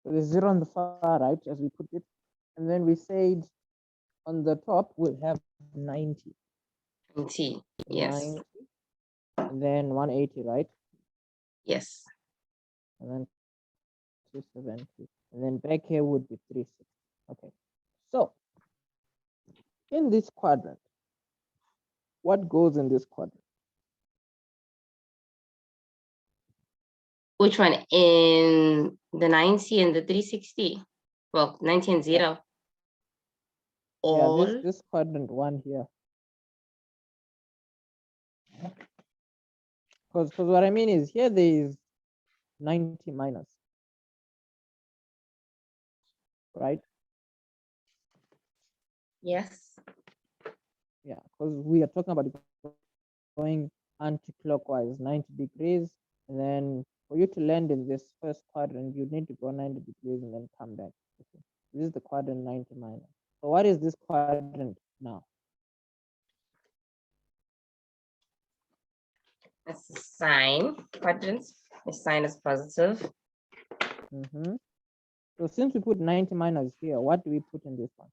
So there's 0 on the far right, as we put it. And then we said on the top, we'll have 90. 90. Yes. 90. And then 180, right? Yes. And then 270. And then back here would be 360. Okay. So in this quadrant, what goes in this quadrant? Which one? In the 90 and the 360? Well, 90 and 0. All. Yeah, this quadrant one here. Because what I mean is here there is 90 minus. Right? Yes. Yeah, because we are talking about going anti-clockwise 90 degrees, and then for you to land in this first quadrant, you need to go 90 degrees and then come back. Okay. This is the quadrant 90 minus. So what is this quadrant now? That's the sign quadrant. The sign is positive. So since we put 90 minus here, what do we put in this one?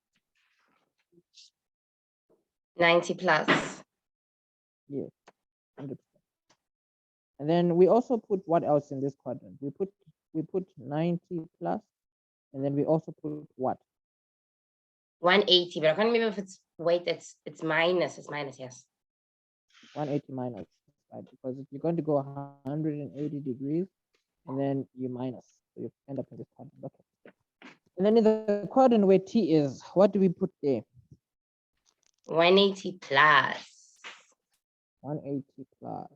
90 plus. Yes, 100%. And then we also put what else in this quadrant? We put 90 plus, and then we also put what? 180, but I can't remember if it's wait, it's minus. It's minus, yes. 180 minus, right? Because if you're going to go 180 degrees, and then you minus, so you end up in this quadrant. Okay. And then in the quadrant where T is, what do we put there? 180 plus. 180 plus.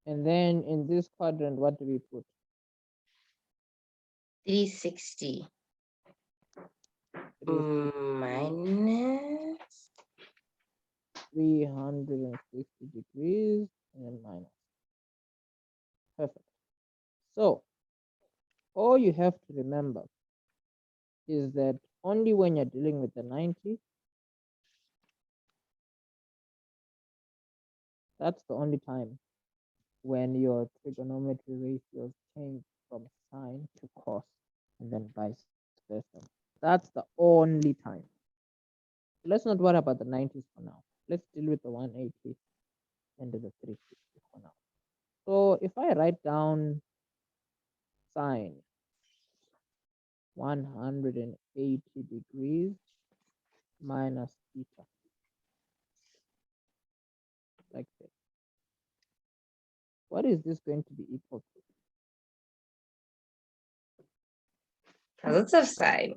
And then in this quadrant, what do we put? 360. Minus 360 degrees and then minus. Perfect. So all you have to remember is that only when you're dealing with the 90, that's the only time when your trigonometry ratios change from sine to cos and then vice versa. That's the only time. Let's not worry about the 90s for now. Let's deal with the 180 and the 360 for now. So if I write down sine 180 degrees minus theta, like this, what is this going to be equal to? positive sign.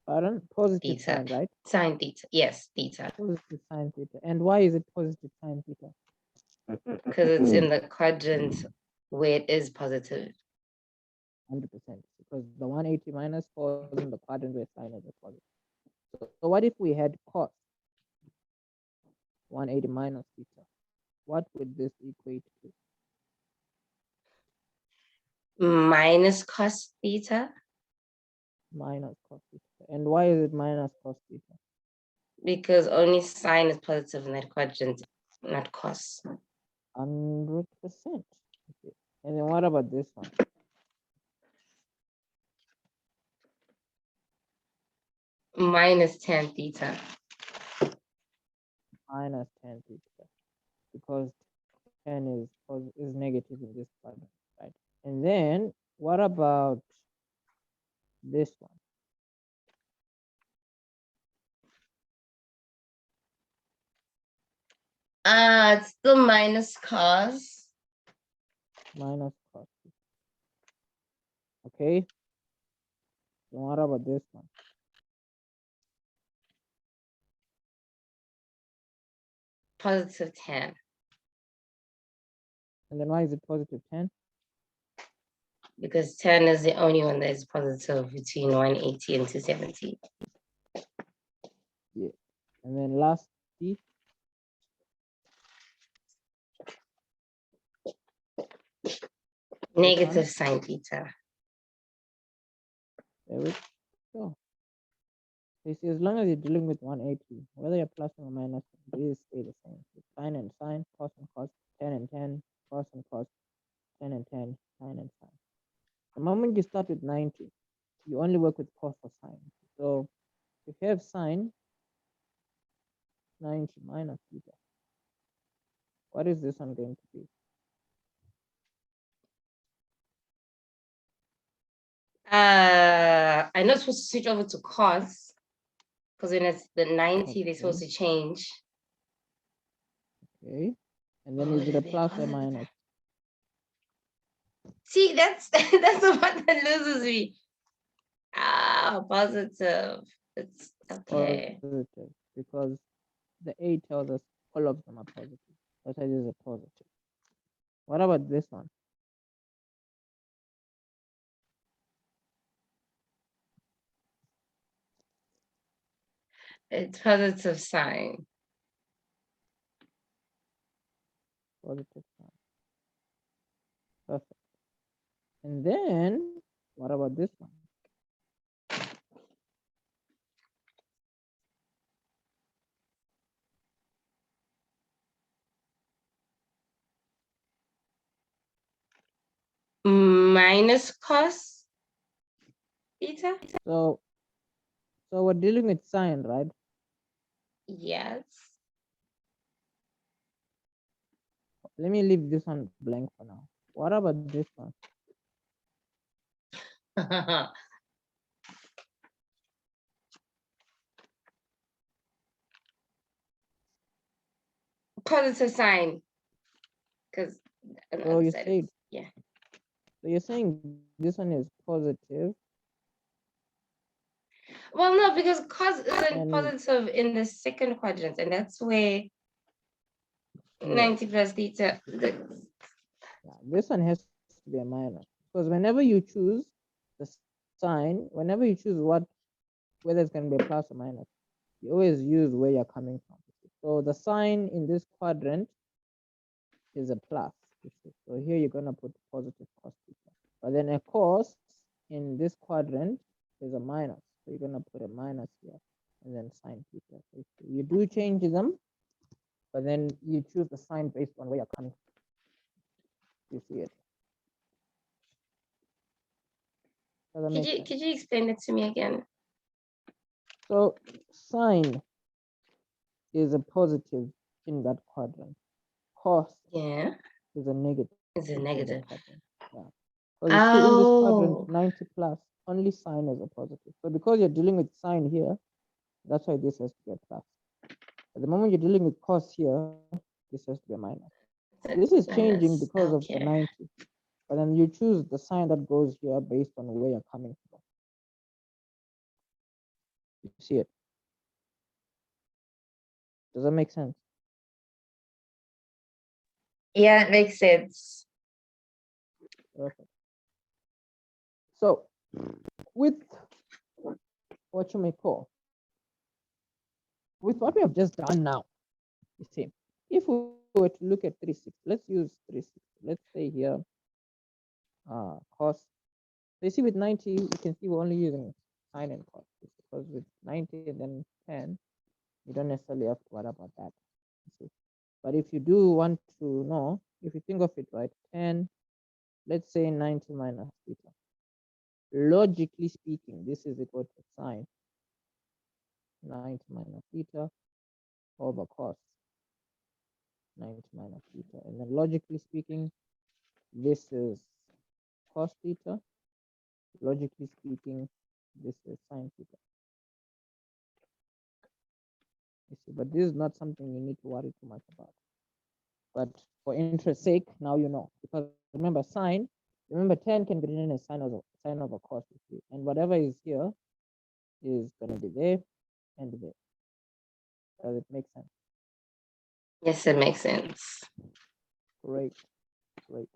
Pardon? Positive Theta. sign, right? Sine theta. Yes, theta. Positive sine theta. And why is it positive sine theta? Because it's in the quadrant where it is positive. 100%. Because the 180 minus falls in the quadrant where sine is positive. So what if we had cos 180 minus theta? What would this equate to? Minus cos theta. Minus cos theta. And why is it minus cos theta? Because only sine is positive in that quadrant, not cos. 100%. Okay. And then what about this one? Minus tan theta. Minus tan theta. Because tan is negative in this quadrant, right? And then what about this one? It's still minus cos. Minus cos theta. Okay. And what about this one? Positive tan. And then why is it positive 10? Because tan is the only one that is positive between 180 and 270. Yeah. And then last T. Negative sine theta. There we go. You see, as long as you're dealing with 180, whether you're plus or minus, these stay the same. It's sine and sine, cos and cos, tan and tan, cos and cos. moment you start with 90, you only work with cos or sine. So if you have sine 90 minus theta, what is this one going to be? I'm not supposed to switch over to cos because when it's the 90, they're supposed Okay. to change. Okay. And then Oh, is it a they're plus or positive. minus? See, that's that's the one that loses me. Ah, positive. It's okay. Positive, because the A tells us all of them are positive. That's why this is a positive. What about this one? It's positive sign. Positive sign. Perfect. And then what about this one? Minus cos theta? So we're dealing with sine, right? Yes. Let me leave this one blank for now. What about this one? Positive sign. Because on the So other you side, said, yeah. so you're saying this one is positive. Well, no, because cos isn't And positive in the second quadrant, and that's where yeah, 90 plus theta. this one has to be a minus, because whenever you choose the sign, whenever you choose whether it's going to be a plus or minus, you always use where you're coming from. So the sign in this quadrant is a plus. So here you're going to put positive cos theta. But then a cos in this quadrant is a minus. So you're going to put a minus here and then sine theta. So you do change them, but then you choose the sign based on where you're coming from. You see it. Does that make sense? Could you explain it to me again? So sine is a positive in that quadrant. Cos Yeah, is a negative it's a in the negative. quadrant. Yeah. Because you see in this quadrant, Oh, 90 plus, only sine is a positive. So because you're dealing with sine here, that's why this has to be a plus. At the moment you're dealing with cos here, this has to be a minus. This is changing minus. because of the Okay. 90. But then you choose the sign that goes here based on where you're coming from. You see it? Does that make sense? Yeah, it makes sense. Perfect. So with what you may call, with what we have just done now, you see, if we were to look at 360, let's use 360. Let's say here, cos. So you see with 90, you can see we're only using sine and cos, because with 90 and then 10, you don't necessarily have to worry about that. You see. But if you do want to know, if you think of it right, 10, let's say 90 minus theta. Logically speaking, this is equal to sine 90 minus theta over cos 90 minus theta. And then logically speaking, this is cos theta. Logically speaking, this is sine theta. You see, but this is not something you need to worry too much about. But for interest sake, now you know. Because remember, sine, remember 10 can be written as sine over cos. You see. And whatever is here is going to be there and there. Does it make sense? Yes, it makes sense. Great, great.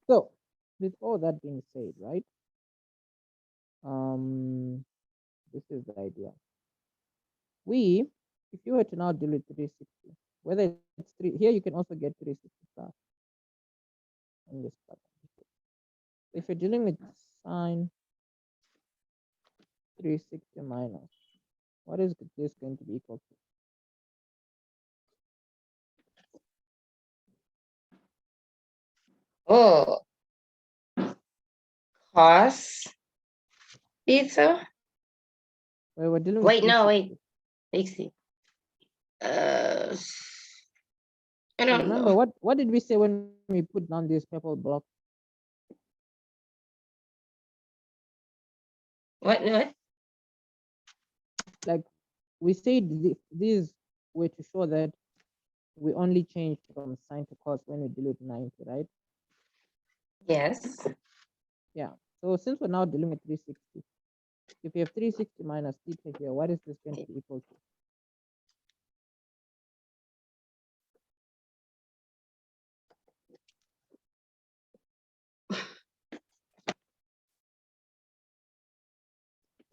So, with all that being said, right? This is the idea. If you were to now deal with 360, whether it's here you can also get 360 plus in this part. If you're dealing with sine 360 minus, what is this going to be equal to? Oh, cos theta. Where we're dealing with Wait, no, 360. wait. 60. I So don't remember, know. what did we say when we put down this purple block? What? Like we said, these were to show that we only change from sine to cos when we deal with 90, right? Yes. Yeah. So since we're now dealing with 360, if you have 360 minus theta here, what is this going to be equal to?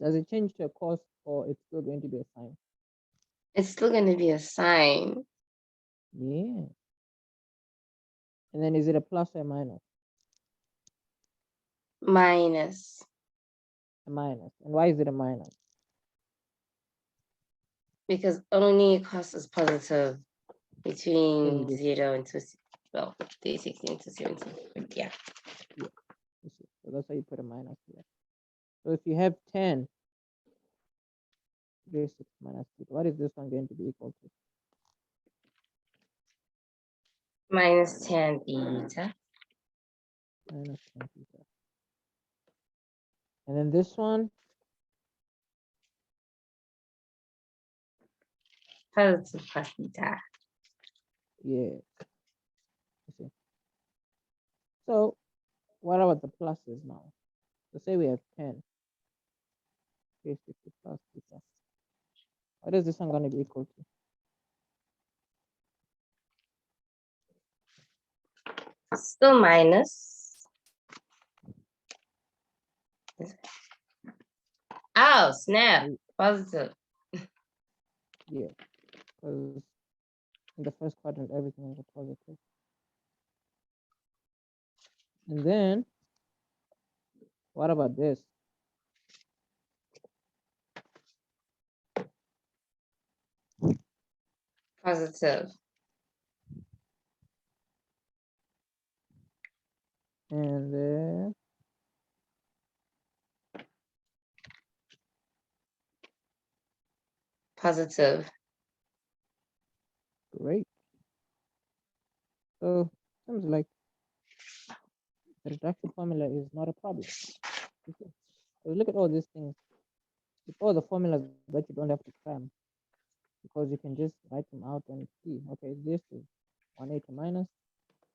Does it change to a cos, or it's still going to be a sine? It's still going to be a sine. Yeah. And then is it a plus or a minus? Minus. A minus. And why is it a minus? Because only cos is positive between this. 0 and 2. Well, 360 and 270. Yeah. Yeah. You see. So that's why you put a minus here. So if you have 10, 360 minus theta, what is this one going to be equal to? Minus 10 theta. Minus 10 theta. And then this one, Positive cos theta. yeah. You see. So what about the pluses now? So say we have 10, 360 plus theta. What is this one going to be equal to? Still minus. Oh, snap. Positive. Yeah, because in the first quadrant, everything is a positive. And then, what about this? Positive. And then, Positive. great. So, seems like the reduction formula is not a problem. So look at all these things. It's all the formulas that you don't have to cram, because you can just write them out and see, okay, this is 180 minus,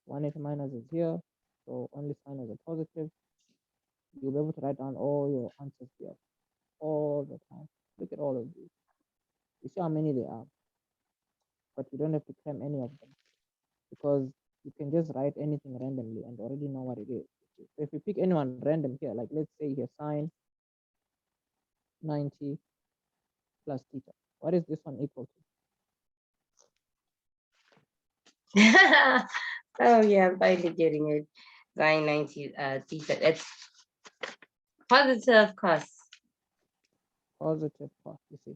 180 minus is here, so only sign is a positive. You'll be able to write down all your answers here all the time. Look at all of these. You see how many there are, but you don't have to cram any of them, because you can just write anything randomly and already know what it is. So if you pick anyone random here, like let's say here sine 90 plus theta, what is this one equal to? Oh yeah, I'm finally getting it. Sine 90 theta. It's positive cos. Positive cos, you see,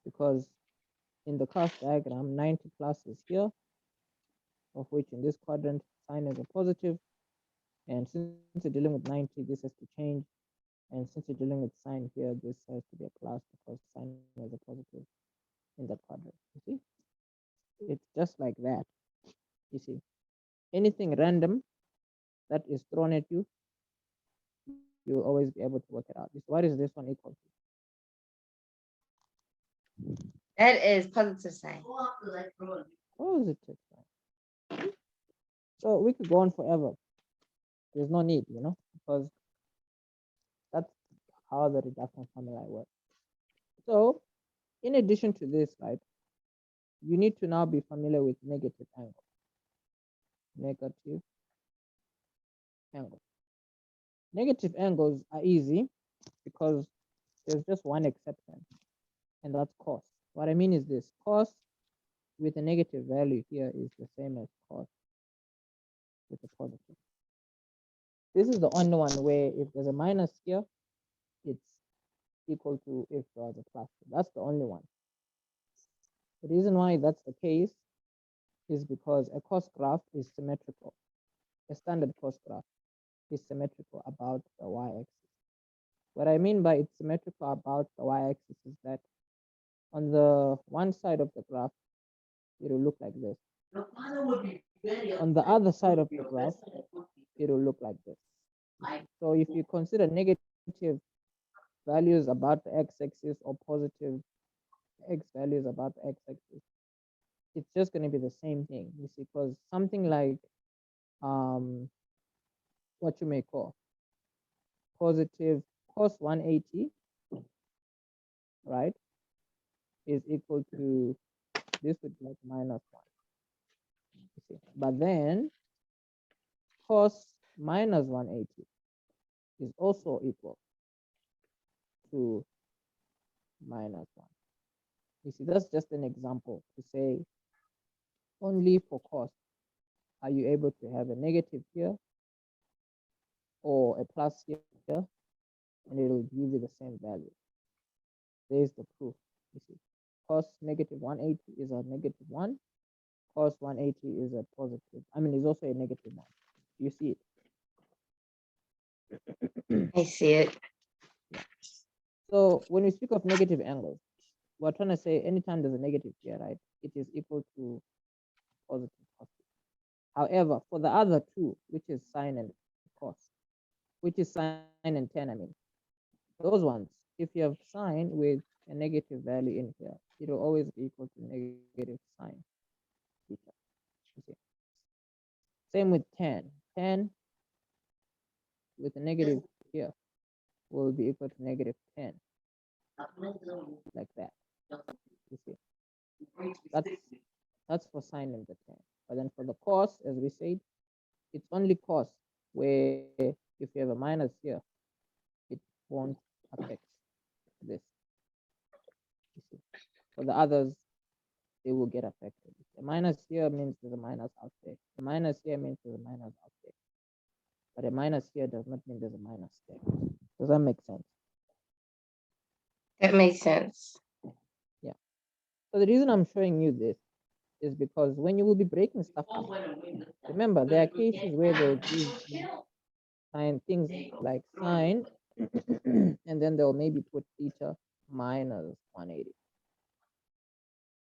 because in the class diagram, 90 plus is here, of which in this quadrant, sine is a positive. And since you're dealing with 90, this has to change. And since you're dealing with sine here, this has to be a plus, because sine is a positive in that quadrant. You see, it's just like that. You see, anything random that is thrown at you, you'll always be able to work it out. What is this one equal to? That is positive sine. Positive sine. So we could go on forever. There's no need, because that's how the reduction formula works. So in addition to this, right, you need to now be familiar with negative angle. Negative angle. Negative angles are easy because there's just one exception, and that's cos. What I mean is this: cos with a negative value here is the same as cos with a positive. This is the only one where if there's a minus here, it's equal to if there's a plus. That's the only one. The reason why that's the case is because a cos graph is symmetrical, a standard cos graph. is symmetrical about the y-axis. What I mean by it's symmetrical about the y-axis is that on the one side of the graph, it will look like this. On the other side of the graph, it will look like this. So if you consider negative values about the x-axis or positive x values about the x-axis, it's just going to be the same thing. You see, because something like what you may call positive cos 180, right, is equal to this would be like minus 1. You see, but then cos minus 180 is also equal to minus 1. You see, that's just an example to say only for cos are you able to have a negative here or a plus here, and it'll give you the same value. There's the proof. You see, cos negative 180 is a negative 1. Cos 180 is a positive. I mean, it's also a negative 1. You see it. I see it. Yeah. So when we speak of negative angles, we're trying to say anytime there's a negative here, right, it is equal to positive cos. However, for the other two, which is sine and cos, which is sine and tan, I mean, those ones, if you have sine with a negative value in here, it will always be equal to negative sine theta. Okay. Same with tan. Tan with a negative here will be equal to negative 10, like that. You see, that's for sine and the tan. But then for the cos, as we said, it's only cos where if you have a minus here, it won't affect this. You see. For the others, they will get affected. The minus here means there's a minus out there. The minus here means there's a minus out there. But a minus here does not mean there's a minus there. Does that make sense? That makes sense. Yeah. So the reason I'm showing you this is because when you will be breaking stuff down, remember there are cases where they'll give sine things like sine, and then they'll maybe put theta minus 180.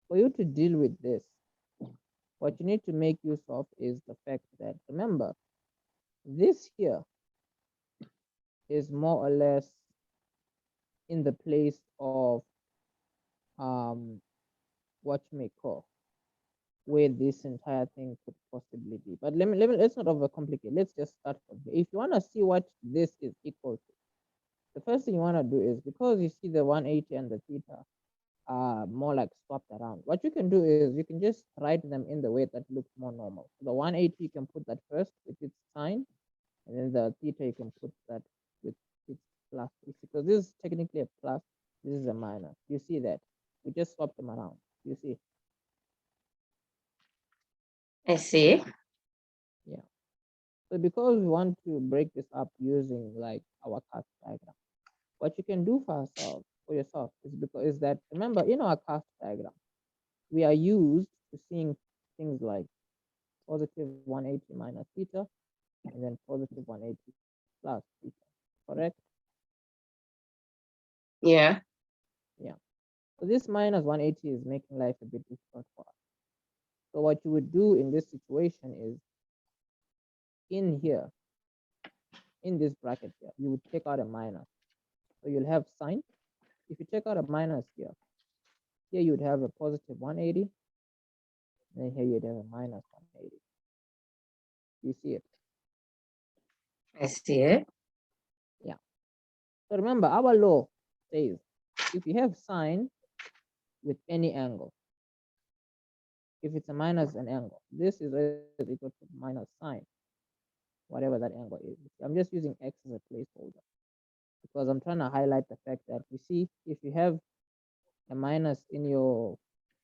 For you to deal with this, what you need to make use of is the fact that, remember, this here is more or less in the place of what you may call where this entire thing could possibly be. But let's not overcomplicate. Let's just start from here. If you want to see what this is equal to, the first thing you want to do is, because you see the 180 and the theta are more like swapped around, what you can do is you can just write them in the way that looks more normal. So the 180, you can put that first with its sign, and then the theta, you can put that with its plus, because this is technically a plus, this is a minus. You see that? We just swap them around. You see? I see. Yeah. So because we want to break this up using like our cast diagram, what you can do for yourself is that, remember, in our cast diagram, we are used to seeing things like positive 180 minus theta, and then positive 180 plus theta, correct? Yeah. Yeah. So this minus 180 is making life a bit difficult for us. So what you would do in this situation is, in here, in this bracket here, you would take out a minus. So you'll have sine. If you take out a minus here you'd have a positive 180, and then here you'd have a minus 180. You see it? I see it. Yeah. So remember, our law says if you have sine with any angle, if it's a minus an angle, this is equal to minus sine, whatever that angle is. I'm just using x as a placeholder because I'm trying to highlight the fact that, you see, if you have a minus in your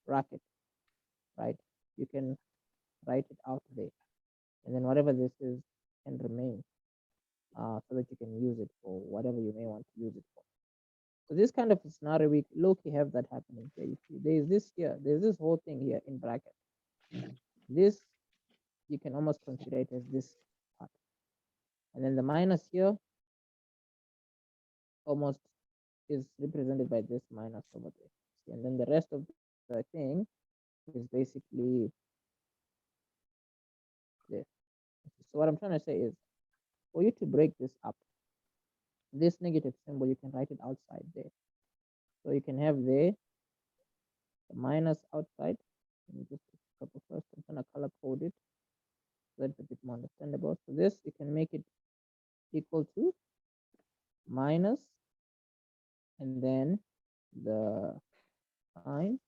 bracket, right, you can write it out there, and then whatever this is can remain, so that you can use it for whatever you may want to use it for. So this kind of scenario, we low-key have that happening here. You see, there's this here, there's this whole thing here in bracket. This, you can almost consider it as this part. And then the minus here almost is represented by this minus over there. And then the rest of the thing is basically this. So what I'm trying to say is, for you to break this up, this negative symbol, you can write it outside there. So you can have there the minus outside. Let me just put a couple first. I'm gonna color code it so it's a bit more understandable. So this, you can make it equal to minus, and then the sign,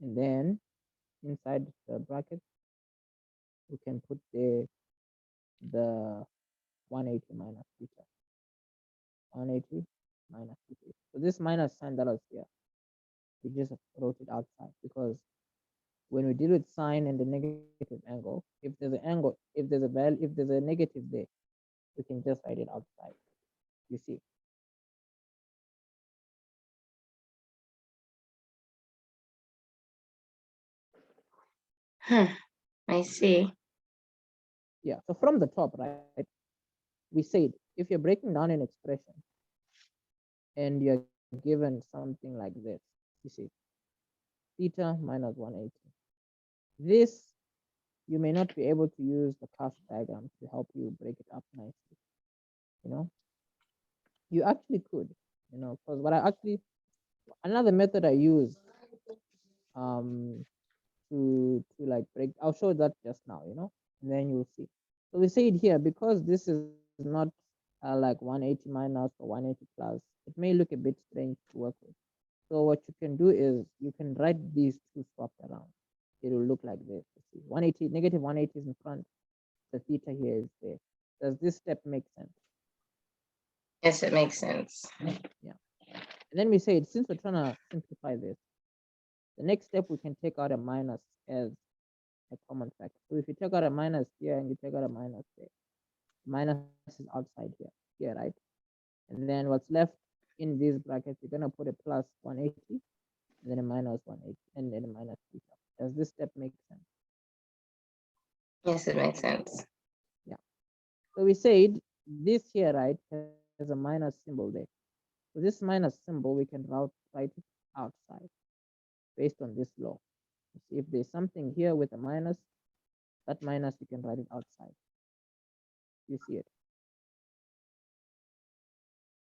and then inside the bracket we can put the 180 minus theta. 180 minus theta. So this minus sign that was here, we just wrote it outside, because when we deal with sine and the negative angle, if there's an angle, if there's a value, if there's a negative there, we can just write it outside. You see. I see. Yeah. So from the top, right, we said if you're breaking down an expression and you're given something like this, you see, theta minus 180. This, you may not be able to use the cast diagram to help you break it up nicely. You know, you actually could, because what I actually, another method I use um to like break, I'll show that just now, and then you'll see. So we say it here, because this is not like 180 minus or 180 plus, it may look a bit strange to work with. So what you can do is you can write these two swapped around. It will look like this. You see, 180, negative 180 is in front, the theta here is there. Does this step make sense? Yes, it makes sense. Yeah. And then we say, since we're trying to simplify this, the next step, we can take out a minus as a common factor. So if you take out a minus here and you take out a minus there, minus is outside here, right? And then what's left in these brackets, you're gonna put a plus 180, and then a minus 180, and then a minus theta. Does this step make sense? Yes, it makes sense. Yeah. So we said this here, right, has a minus symbol there. So this minus symbol, we can write it outside based on this law. See, if there's something here with a minus, that minus, you can write it outside. You see it?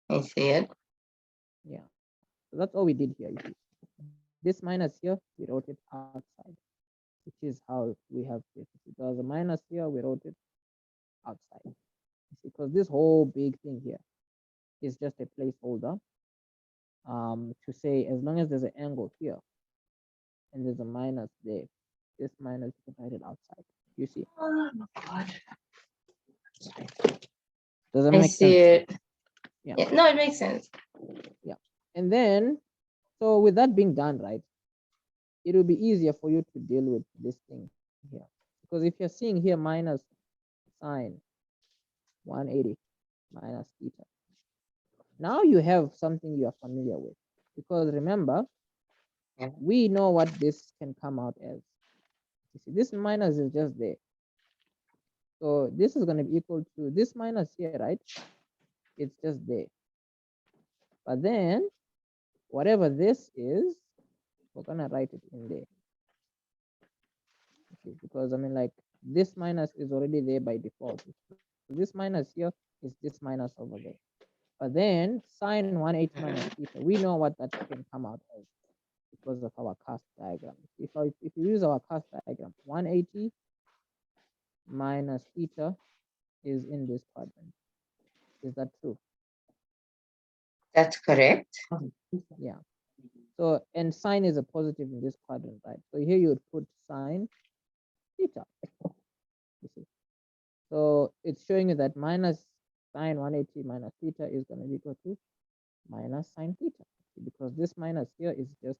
I see it. Yeah. So that's all we did here. You see, this minus here, we wrote it outside, which is how we have this. If there was a minus here, we wrote it outside. Because this whole big thing here is just a placeholder to say, as long as there's an angle here and there's a minus there, this minus, you can write it outside. You see? Oh God. Does that I make see sense? it. Yeah. Yeah. No, it makes sense. Yeah. And then, so with that being done, right, it will be easier for you to deal with this thing here. Because if you're seeing here minus sine 180 minus theta, now you have something you're familiar with. Because remember, Yeah. we know what this can come out as. You see, this minus is just there. So this is going to be equal to this minus here, right? It's just there. But then, whatever this is, we're going to write it in there. Okay, because I mean, like, this minus is already there by default. So this minus here is this minus over there. But then sine 180 minus theta, we know what that can come out as because of our cast diagram. If you use our cast diagram, 180 minus theta is in this quadrant. Is that true? That's correct. Yeah. So, and sine is a positive in this quadrant, right? So here you would put sine theta. You see. So it's showing you that minus sine 180 minus theta is going to be equal to minus sine theta, because this minus here is just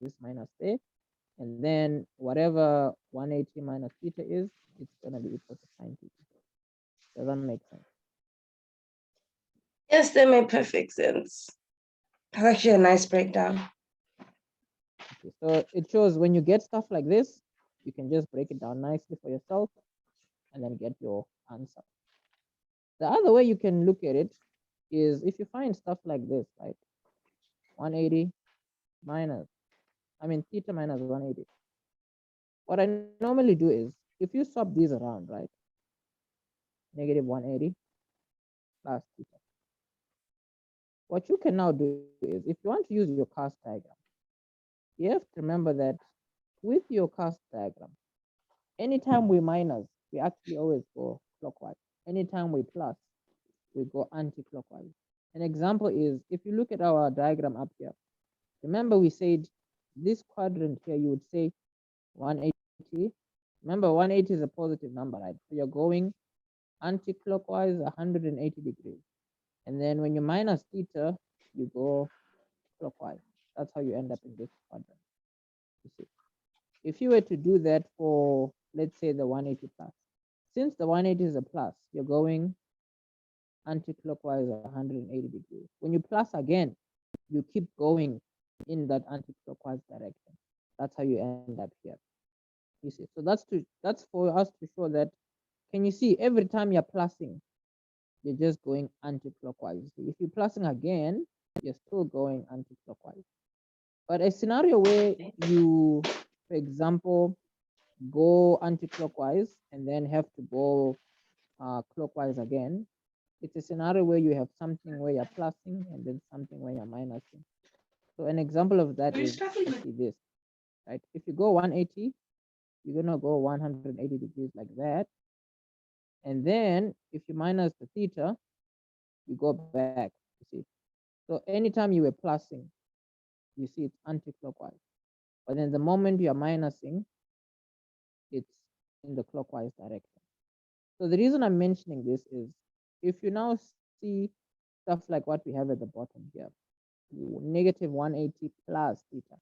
this minus there. And then whatever 180 minus theta is, it's going to be equal to sine theta. Does that make sense? Yes, that made perfect sense. That's actually a nice breakdown. Okay, so it shows when you get stuff like this, you can just break it down nicely for yourself and then get your answer. The other way you can look at it is if you find stuff like this, right? 180 minus, I mean, theta minus 180. What I normally do is, if you swap these around, right? Negative 180 plus theta. What you can now do is, if you want to use your cast diagram, you have to remember that with your cast diagram, anytime we minus, we actually always go clockwise. Anytime we plus, we go anti-clockwise. An example is, if you look at our diagram up here, remember we said this quadrant here, you would say 180. Remember 180 is a positive number, right? So you're going anti-clockwise 180 degrees. And then when you minus theta, you go clockwise. That's how you end up in this quadrant. You see, if you were to do that for, let's say, the 180 plus, since the 180 is a plus, you're going anti-clockwise 180 degrees. When you plus again, you keep going in that anti-clockwise direction. That's how you end up here. You see, so that's for us to show that. Can you see every time you're plussing, you're just going anti-clockwise. If you're plussing again, you're still going anti-clockwise. But a scenario where you, for example, go anti-clockwise and then have to go clockwise again, it's a scenario where you have something where you're plussing and then something where you're minusing. So an example of that is actually this, right? If you go 180, you're gonna go 180 degrees like that. And then if you minus the theta, you go back, you see. So anytime you were plussing, you see it's anti-clockwise. But then the moment you are minusing, it's in the clockwise direction. So the reason I'm mentioning this is, if you now see stuff like what we have at the bottom here, negative 180 plus theta,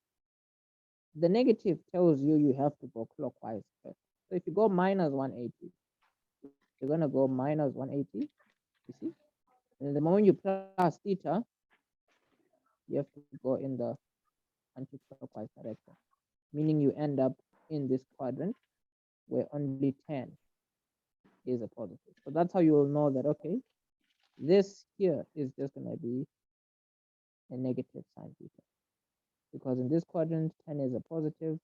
the negative tells you you have to go clockwise first. So if you go minus 180, you're gonna go minus 180, you see? And the moment you plus theta, you have to go in the anti-clockwise direction, meaning you end up in this quadrant where only 10 is a positive. So that's how you will know that, okay, this here is just gonna be a negative sine theta. Because in this quadrant, 10 is a positive,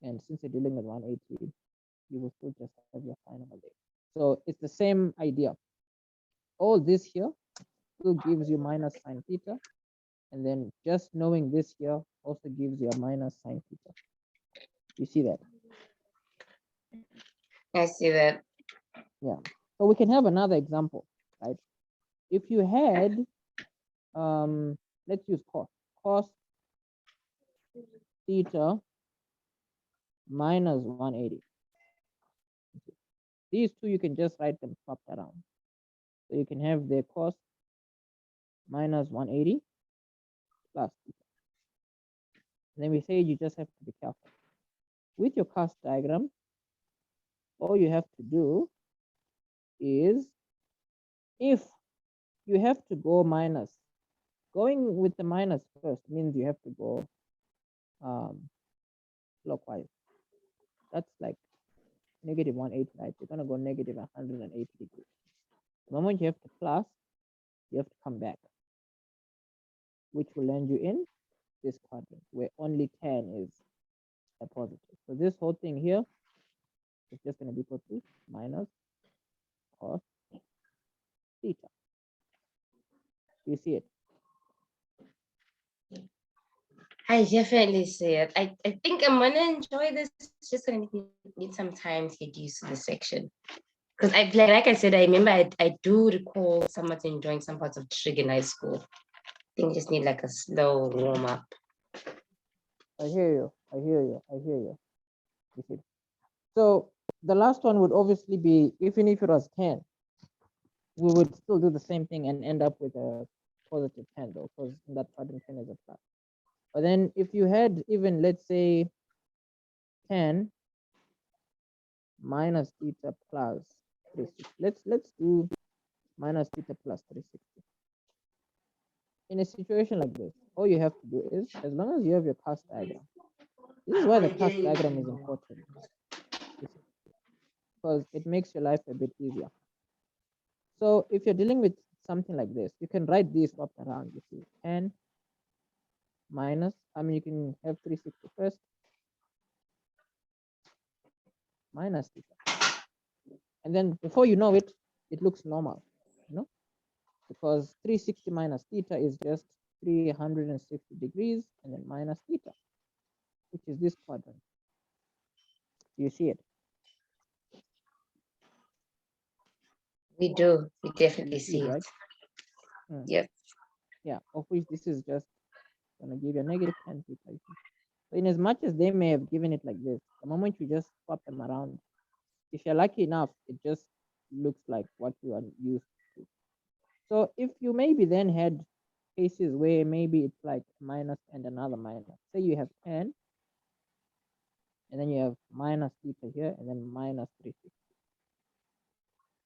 and since you're dealing with 180, you will still just have your sign over there. So it's the same idea. All this here still gives you minus sine theta, and then just knowing this here also gives you a minus sine theta. You see that? I see that. Yeah. So we can have another example, right? If you had, let's use cos theta minus 180. These two, you can just write them swapped around. So you can have the cos minus 180 plus theta. And then we say you just have to be careful. With your cast diagram, all you have to do is, if you have to go minus, going with the minus first means you have to go clockwise. That's like negative 180, right? You're gonna go negative 180 degrees. The moment you have to plus, you have to come back, which will land you in this quadrant where only 10 is a positive. So this whole thing here is just going to be equal to minus cos theta. You see it? I definitely see it. I think I'm gonna enjoy this. It's just gonna need some time to get used to this section. Because like I said, I remember I do recall somewhat enjoying some parts of trig in high school. I think you just need like a slow warm up. I hear you. I hear you. I hear you. You see? So the last one would obviously be, even if it was 10, we would still do the same thing and end up with a positive 10 though, because in that quadrant 10 is a plus. But then if you had even, let's say, 10 minus theta plus 360. Let's do minus theta plus 360. In a situation like this, all you have to do is, as long as you have your cast diagram, this is why the cast diagram is important, because it makes your life a bit easier. So if you're dealing with something like this, you can write these swapped around. You see, n minus, you can have 360 first, minus theta. And then before you know it, it looks normal, you know, because 360 minus theta is just 360 degrees and then minus theta, which is this quadrant. Do you see it? We do. We You definitely see it, see it. right? Mm. Yep. Yeah, of which this is just going to give you a negative 10 theta. So in as much as they may have given it like this, the moment you just swap them around, if you're lucky enough, it just looks like what you are used to. So if you maybe then had cases where maybe it's like minus and another minus, say you have 10, and then you have minus theta here, and then minus 360.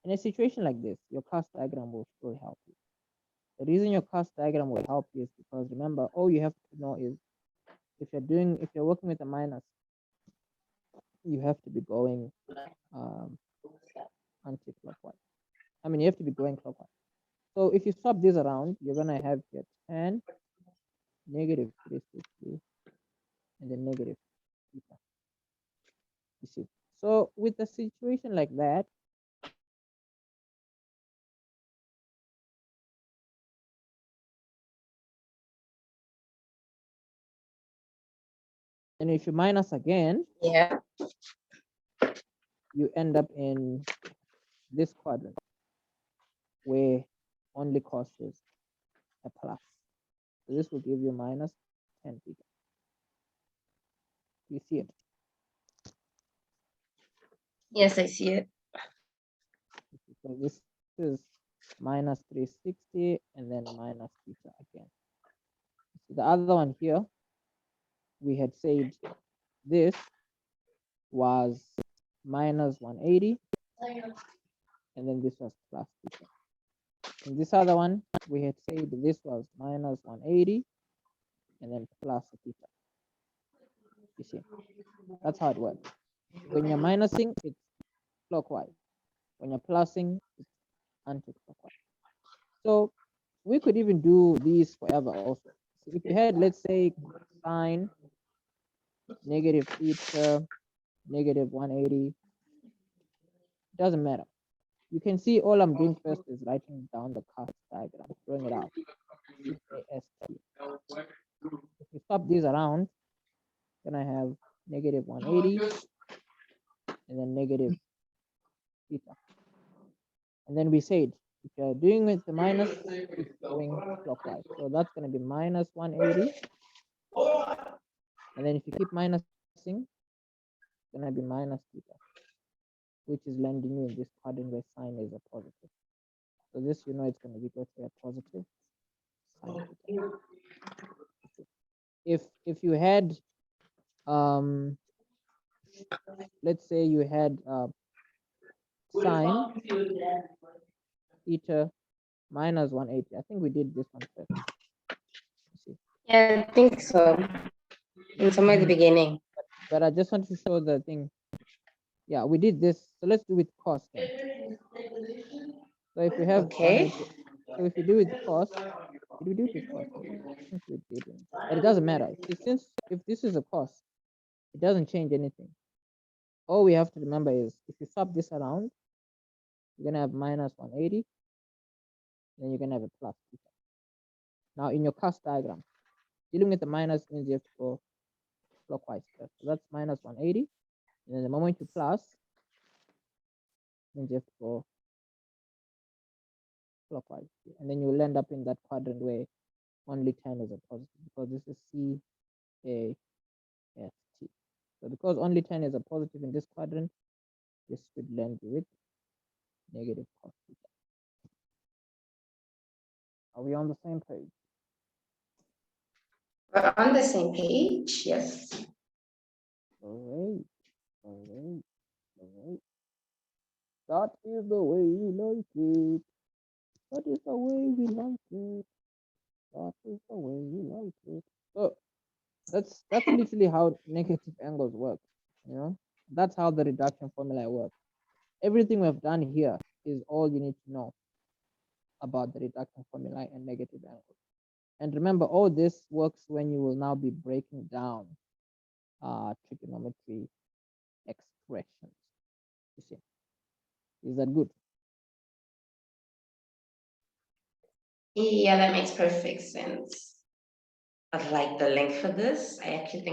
In a situation like this, your cast diagram will still help you. The reason your cast diagram will help you is because remember, all you have to know is if you're working with a minus, you have to be going um, anti-clockwise. You have to be going clockwise. So if you swap this around, you're gonna have here 10, negative 360, and then negative theta. You see. So with a situation like that, and if you minus again, Yeah. you end up in this quadrant where only cos is a plus. So this will give you minus 10 theta. You see it? Yes, I see it. So this is minus 360 and then minus theta again. So the other one here, we had said this was minus 180 and then this was plus theta. In this other one, we had said this was minus 180 and then plus theta. You see, that's how it works. When you're minusing, it's clockwise. When you're plusing, it's anti-clockwise. So we could even do these forever also. So if you had, let's say, sine negative theta, negative 180, doesn't matter. You can see all I'm doing first is writing down the cast diagram, drawing it out. CAST. If you swap these around, then I have negative 180 and then negative theta. And then we said, if you're doing with the minus, it's going clockwise. So that's going to be minus 180. And then if you keep minusing, it's going to be minus theta, which is landing you in this quadrant where sine is a positive. So this, it's going to be equal to a positive sine theta. If you had, let's say you had sine theta minus 180. I think we did this one first. Yeah, I think so. In somewhere at the beginning. But I just want to show the thing. Yeah, we did this. So let's do with cos then. So if we have Okay. so if we do with cos, did we do it with cos? I think we didn't. But it doesn't matter. Since if this is a cos, it doesn't change anything. All we have to remember is if you swap this around, you're gonna have minus 180, then you're gonna have a plus theta. Now in your cast diagram, dealing with the minus means you have to go clockwise first. So that's minus 180. And then the moment you plus, means you have to go clockwise. And then you'll end up in that quadrant where only 10 is a positive because this is CAST. So because only 10 is a positive in this quadrant, this should land you with negative cos theta. Are we on the same page? We're on the same page. Yes. All right. That is the way we like it. That is the way we like it. That is the way we like it. So that's literally how negative angles work. That's how the reduction formula works. Everything we've done here is all you need to know. about the reduction formula and negative angles. And remember, all this works when you will now be breaking down trigonometry expressions. You see, is that good? Yeah, that makes perfect sense. I like the length for this. I actually think